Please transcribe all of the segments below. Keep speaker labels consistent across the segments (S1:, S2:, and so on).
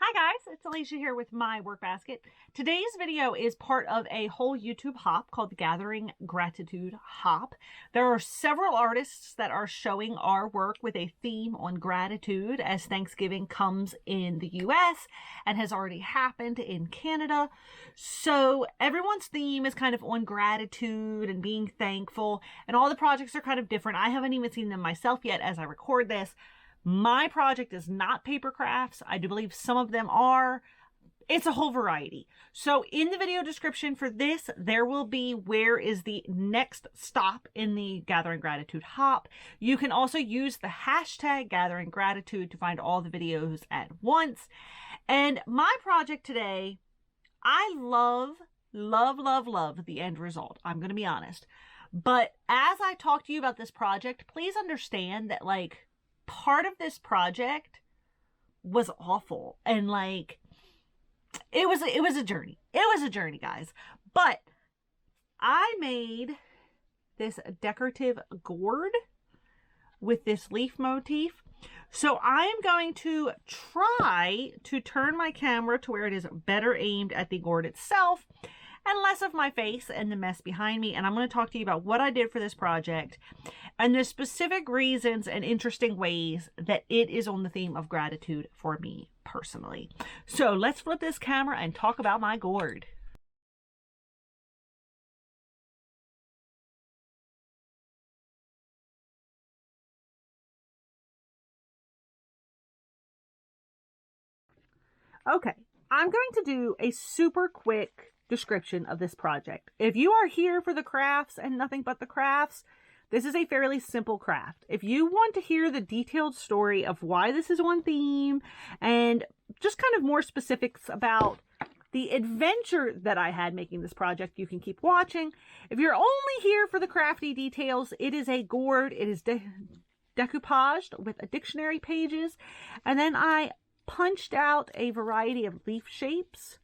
S1: Hi guys, it's Alicia here with my work basket. Today's video is part of a whole YouTube hop called the Gathering Gratitude Hop. There are several artists that are showing our work with a theme on gratitude as Thanksgiving comes in the US and has already happened in Canada. So everyone's theme is kind of on gratitude and being thankful, and all the projects are kind of different. I haven't even seen them myself yet as I record this. My project is not paper crafts. I do believe some of them are. It's a whole variety. So in the video description for this, there will be where is the next stop in the Gathering Gratitude Hop. You can also use the hashtag Gathering Gratitude to find all the videos at once. And my project today, I love the end result. I'm going to be honest. But as I talk to you about this project, please understand that part of this project was awful, and it was a journey. It was a journey, guys. But I made this decorative gourd with this leaf motif. So I am going to try to turn my camera to where it is better aimed at the gourd itself and less of my face and the mess behind me. And I'm going to talk to you about what I did for this project and the specific reasons and interesting ways that it is on the theme of gratitude for me personally. So let's flip this camera and talk about my gourd. Okay, I'm going to do a super quick description of this project. If you are here for the crafts and nothing but the crafts, this is a fairly simple craft. If you want to hear the detailed story of why this is on theme and just kind of more specifics about the adventure that I had making this project, you can keep watching. If you're only here for the crafty details, it is a gourd. It is decoupaged with dictionary pages. And then I punched out a variety of leaf shapes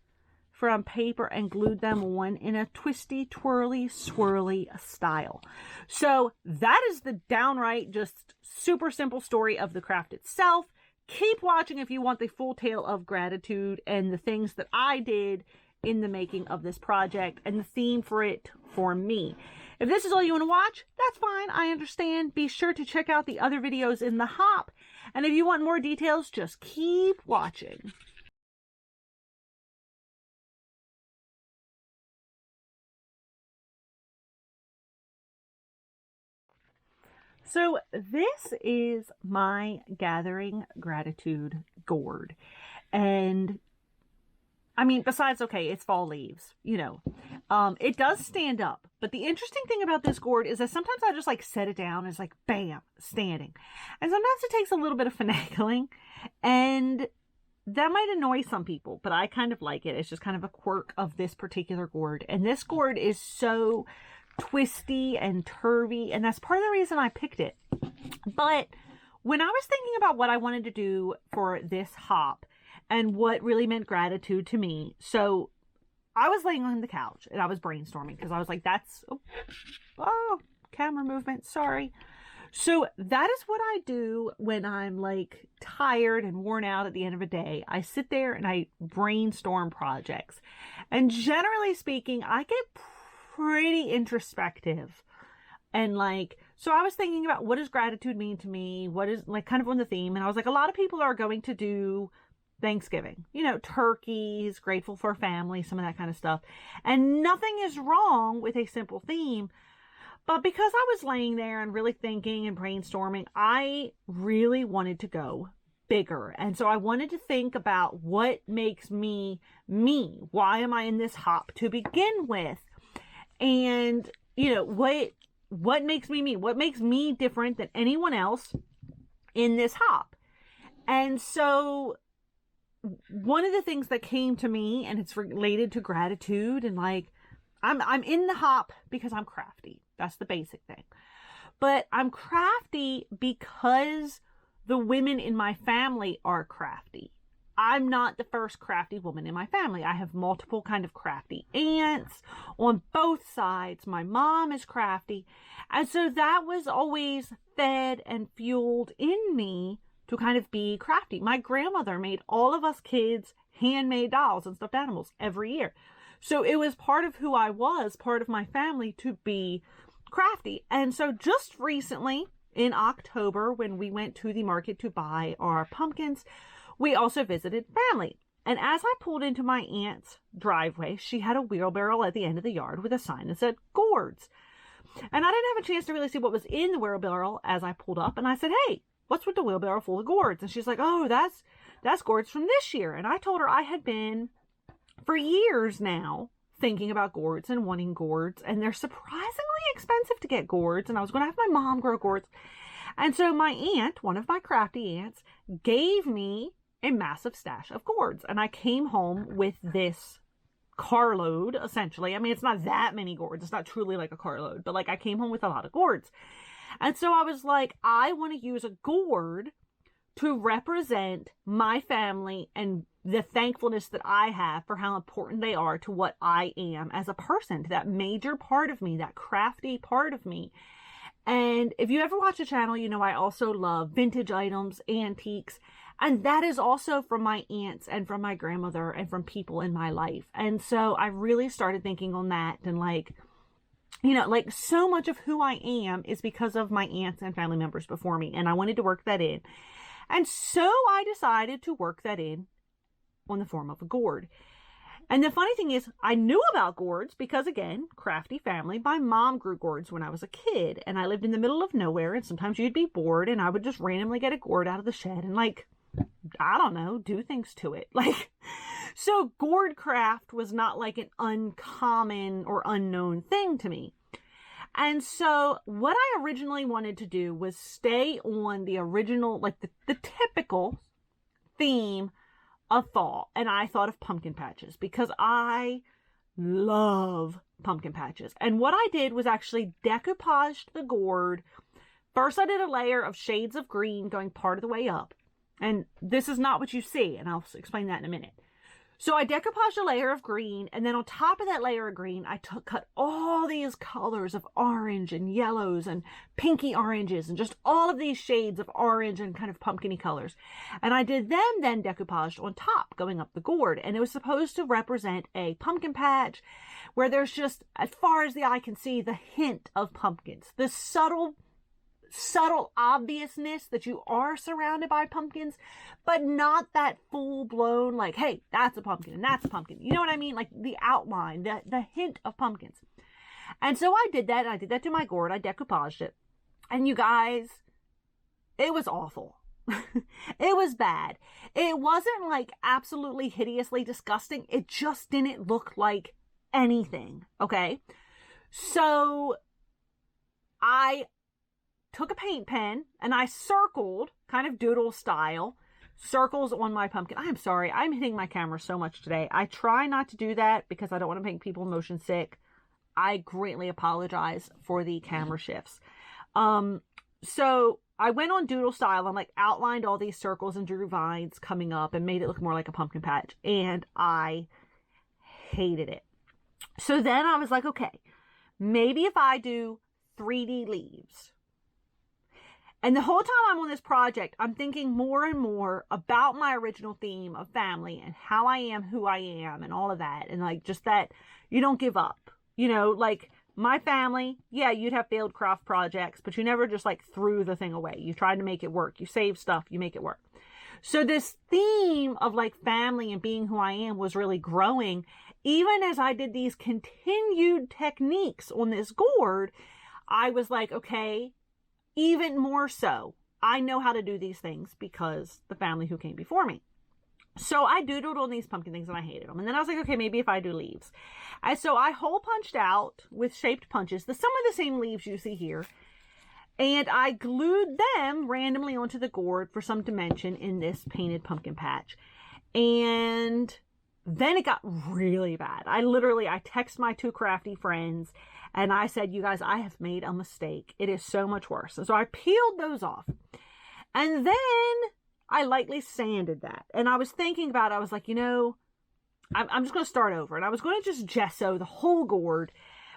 S1: from paper and glued them on in a twisty, twirly, swirly style. So that is the downright just super simple story of the craft itself. Keep watching if you want the full tale of gratitude and the things that I did in the making of this project and the theme for it for me. If this is all you want to watch, that's fine. I understand. Be sure to check out the other videos in the hop. And if you want more details, just keep watching. So this is my Gathering Gratitude gourd. And I mean, besides, okay, it's fall leaves, it does stand up. But the interesting thing about this gourd is that sometimes I just set it down and it's bam, standing. And sometimes it takes a little bit of finagling, and that might annoy some people, but I kind of like it. It's just kind of a quirk of this particular gourd. And this gourd is so twisty and turvy, and that's part of the reason I picked it. But when I was thinking about what I wanted to do for this hop and what really meant gratitude to me, so I was laying on the couch and I was brainstorming because I was like, camera movement, sorry. So that is what I do when I'm tired and worn out at the end of a day. I sit there and I brainstorm projects, and generally speaking, I get pretty introspective. And so I was thinking about, what does gratitude mean to me? What is kind of on the theme. And I was like, a lot of people are going to do Thanksgiving, turkeys, grateful for family, some of that kind of stuff. And nothing is wrong with a simple theme. But because I was laying there and really thinking and brainstorming, I really wanted to go bigger. And so I wanted to think about what makes me me. Why am I in this hop to begin with? And, what makes me me? What makes me different than anyone else in this hop? And so one of the things that came to me, and it's related to gratitude, and I'm in the hop because I'm crafty. That's the basic thing. But I'm crafty because the women in my family are crafty. I'm not the first crafty woman in my family. I have multiple kind of crafty aunts on both sides. My mom is crafty. And so that was always fed and fueled in me to kind of be crafty. My grandmother made all of us kids handmade dolls and stuffed animals every year. So it was part of who I was, part of my family, to be crafty. And so just recently in October, when we went to the market to buy our pumpkins, we also visited family. And as I pulled into my aunt's driveway, she had a wheelbarrow at the end of the yard with a sign that said gourds. And I didn't have a chance to really see what was in the wheelbarrow as I pulled up. And I said, hey, what's with the wheelbarrow full of gourds? And she's like, oh, that's gourds from this year. And I told her I had been for years now thinking about gourds and wanting gourds. And they're surprisingly expensive to get gourds. And I was going to have my mom grow gourds. And so my aunt, one of my crafty aunts, gave me a massive stash of gourds. And I came home with this carload, essentially. I mean, it's not that many gourds. It's not truly like a carload, but like I came home with a lot of gourds. And so I was like, I want to use a gourd to represent my family and the thankfulness that I have for how important they are to what I am as a person, to that major part of me, that crafty part of me. And if you ever watch the channel, you know I also love vintage items, antiques, and that is also from my aunts and from my grandmother and from people in my life. And so I really started thinking on that, and like, you know, like so much of who I am is because of my aunts and family members before me, and I wanted to work that in. And so I decided to work that in on the form of a gourd. And the funny thing is, I knew about gourds because, again, crafty family. My mom grew gourds when I was a kid, and I lived in the middle of nowhere, and sometimes you'd be bored, and I would just randomly get a gourd out of the shed and, like, I don't know, do things to it. Like, so gourd craft was not like an uncommon or unknown thing to me. And so what I originally wanted to do was stay on the original, like the typical theme of fall. And I thought of pumpkin patches because I love pumpkin patches. And what I did was actually decoupaged the gourd. First, I did a layer of shades of green going part of the way up. And this is not what you see, and I'll explain that in a minute. So I decoupaged a layer of green, and then on top of that layer of green, I cut all these colors of orange and yellows and pinky oranges and just all of these shades of orange and kind of pumpkin-y colors. And I did them then decoupaged on top, going up the gourd. And it was supposed to represent a pumpkin patch where there's just, as far as the eye can see, the hint of pumpkins. The subtle obviousness that you are surrounded by pumpkins, but not that full-blown, like, hey, that's a pumpkin and that's a pumpkin. You know what I mean? Like the outline, the hint of pumpkins. And so I did that. I did that to my gourd. I decoupaged it. And you guys, it was awful. It was bad. It wasn't like absolutely hideously disgusting. It just didn't look like anything. Okay. So I took a paint pen and I circled, kind of doodle style, circles on my pumpkin. I'm sorry, I'm hitting my camera so much today. I try not to do that because I don't want to make people motion sick. I greatly apologize for the camera shifts. So I went on doodle style and like outlined all these circles and drew vines coming up and made it look more like a pumpkin patch. And I hated it. So then I was like, okay, maybe if I do 3D leaves. And the whole time I'm on this project, I'm thinking more and more about my original theme of family and how I am who I am and all of that. And like just that you don't give up. You know, like my family, yeah, you'd have failed craft projects, but you never just like threw the thing away. You tried to make it work. You save stuff, you make it work. So this theme of like family and being who I am was really growing. Even as I did these continued techniques on this gourd, I was like, okay, even more so, I know how to do these things because the family who came before me. So I doodled on these pumpkin things and I hated them. And then I was like, okay, maybe if I do leaves. And so I hole punched out with shaped punches, some of the same leaves you see here. And I glued them randomly onto the gourd for some dimension in this painted pumpkin patch. And then it got really bad. I text my two crafty friends and I said, you guys, I have made a mistake. It is so much worse. And so I peeled those off. And then I lightly sanded that. And I was thinking about it. I was like, you know, I'm just going to start over. And I was going to just gesso the whole gourd.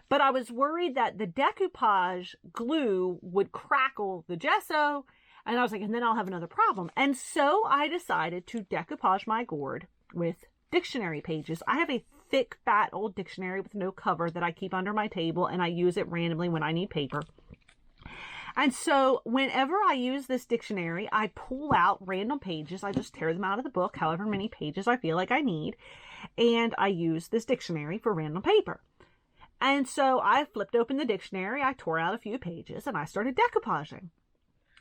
S1: But I was worried that the decoupage glue would crackle the gesso. And I was like, and then I'll have another problem. And so I decided to decoupage my gourd with dictionary pages. I have a thick, fat old dictionary with no cover that I keep under my table, and I use it randomly when I need paper. And so whenever I use this dictionary, I pull out random pages. I just tear them out of the book, however many pages I feel like I need. And I use this dictionary for random paper. And so I flipped open the dictionary, I tore out a few pages, and I started decoupaging.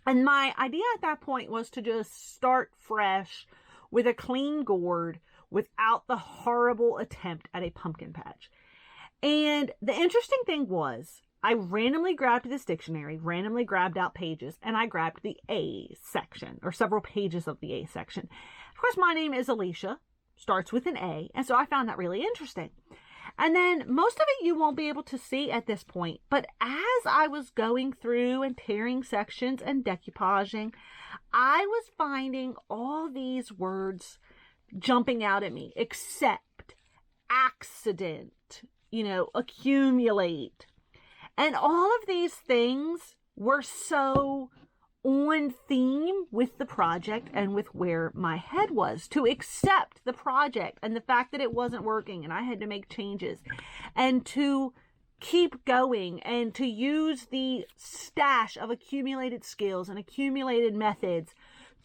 S1: And my idea at that point was to just start fresh with a clean gourd without the horrible attempt at a pumpkin patch. And the interesting thing was, I randomly grabbed this dictionary, randomly grabbed out pages, and I grabbed the A section, or several pages of the A section. Of course, my name is Alicia, starts with an A, and so I found that really interesting. And then most of it you won't be able to see at this point, but as I was going through and tearing sections and decoupaging, I was finding all these words jumping out at me: accept, accident, accumulate. And all of these things were so on theme with the project and with where my head was. To accept the project and the fact that it wasn't working and I had to make changes, and to keep going and to use the stash of accumulated skills and accumulated methods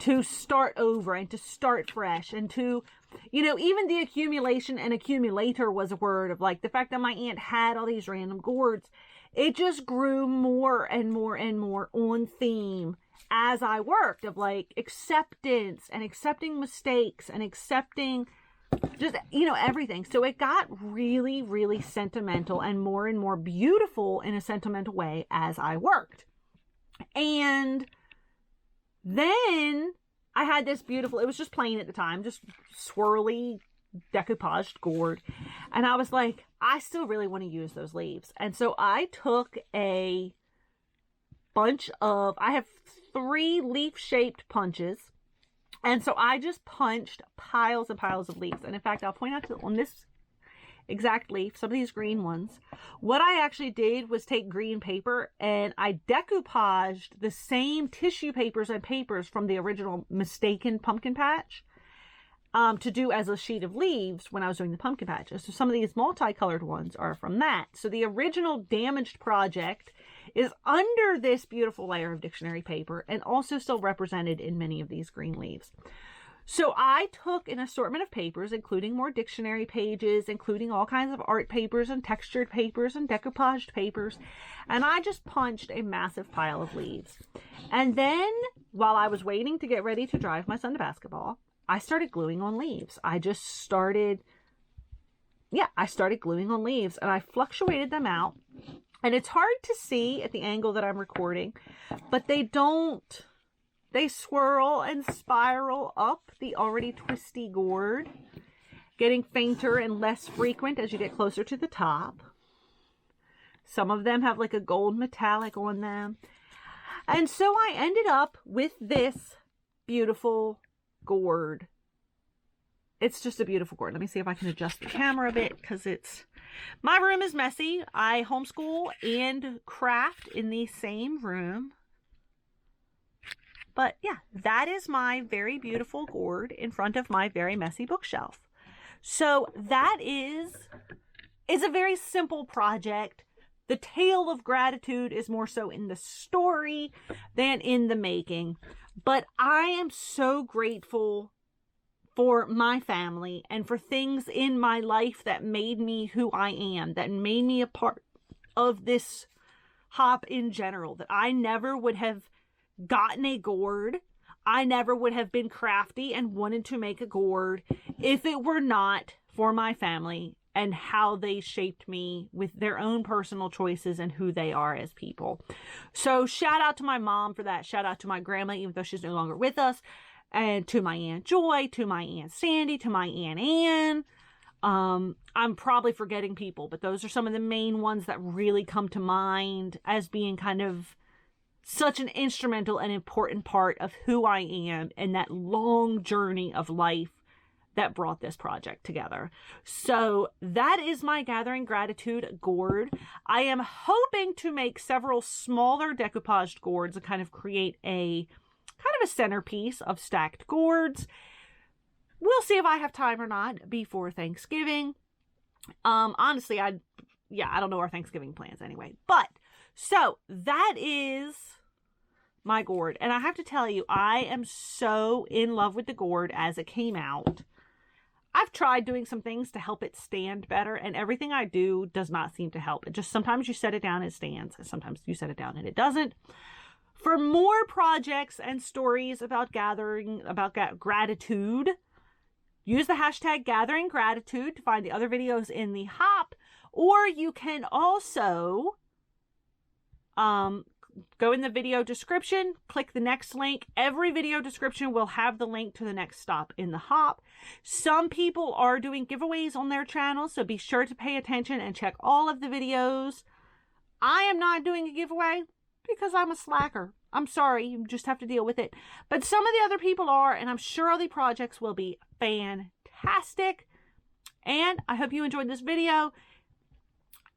S1: to start over and to start fresh, and to, even the accumulation and accumulator was a word of like the fact that my aunt had all these random gourds. It just grew more and more and more on theme as I worked, of like acceptance and accepting mistakes and accepting just, everything. So it got really, really sentimental and more beautiful in a sentimental way as I worked. And then I had this beautiful, it was just plain at the time, just swirly decoupaged gourd. And I was like, I still really want to use those leaves. And so I took a bunch of, I have 3 leaf-shaped punches. And so I just punched piles and piles of leaves. And in fact, I'll point out on this exact leaf, some of these green ones, what I actually did was take green paper and I decoupaged the same tissue papers and papers from the original mistaken pumpkin patch to do as a sheet of leaves when I was doing the pumpkin patch. So some of these multicolored ones are from that. So the original damaged project is under this beautiful layer of dictionary paper and also still represented in many of these green leaves. So I took an assortment of papers, including more dictionary pages, including all kinds of art papers and textured papers and decoupaged papers, and I just punched a massive pile of leaves. And then, while I was waiting to get ready to drive my son to basketball, I started gluing on leaves. I started gluing on leaves, and I fluctuated them out. And it's hard to see at the angle that I'm recording, but they swirl and spiral up the already twisty gourd, getting fainter and less frequent as you get closer to the top. Some of them have like a gold metallic on them. And so I ended up with this beautiful gourd. It's just a beautiful gourd. Let me see if I can adjust the camera a bit, because my room is messy. I homeschool and craft in the same room. But yeah, that is my very beautiful gourd in front of my very messy bookshelf. So that is a very simple project. The tale of gratitude is more so in the story than in the making. But I am so grateful for my family and for things in my life that made me who I am, that made me a part of this hop in general, that I never would have gotten a gourd. I never would have been crafty and wanted to make a gourd if it were not for my family and how they shaped me with their own personal choices and who they are as people. So shout out to my mom for that. Shout out to my grandma, even though she's no longer with us, and to my Aunt Joy, to my Aunt Sandy, to my Aunt Ann. I'm probably forgetting people, but those are some of the main ones that really come to mind as being kind of such an instrumental and important part of who I am and that long journey of life that brought this project together. So that is my Gathering Gratitude gourd. I am hoping to make several smaller decoupaged gourds and kind of create a kind of a centerpiece of stacked gourds. We'll see if I have time or not before Thanksgiving. Honestly, I don't know our Thanksgiving plans anyway. But, so, that is my gourd. And I have to tell you, I am so in love with the gourd as it came out. I've tried doing some things to help it stand better, and everything I do does not seem to help. It just, sometimes you set it down and it stands, and sometimes you set it down and it doesn't. For more projects and stories about gratitude, use the hashtag Gathering Gratitude to find the other videos in the hop, or you can also go in the video description, click the next link. Every video description will have the link to the next stop in the hop. Some people are doing giveaways on their channel, so be sure to pay attention and check all of the videos. I am not doing a giveaway because I'm a slacker. I'm sorry, you just have to deal with it. But some of the other people are, and I'm sure all the projects will be fantastic. And I hope you enjoyed this video.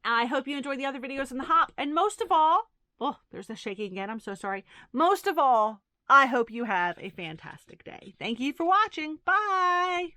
S1: I hope you enjoyed the other videos in the hop. And most of all, oh, there's the shaking again. I'm so sorry. Most of all, I hope you have a fantastic day. Thank you for watching. Bye.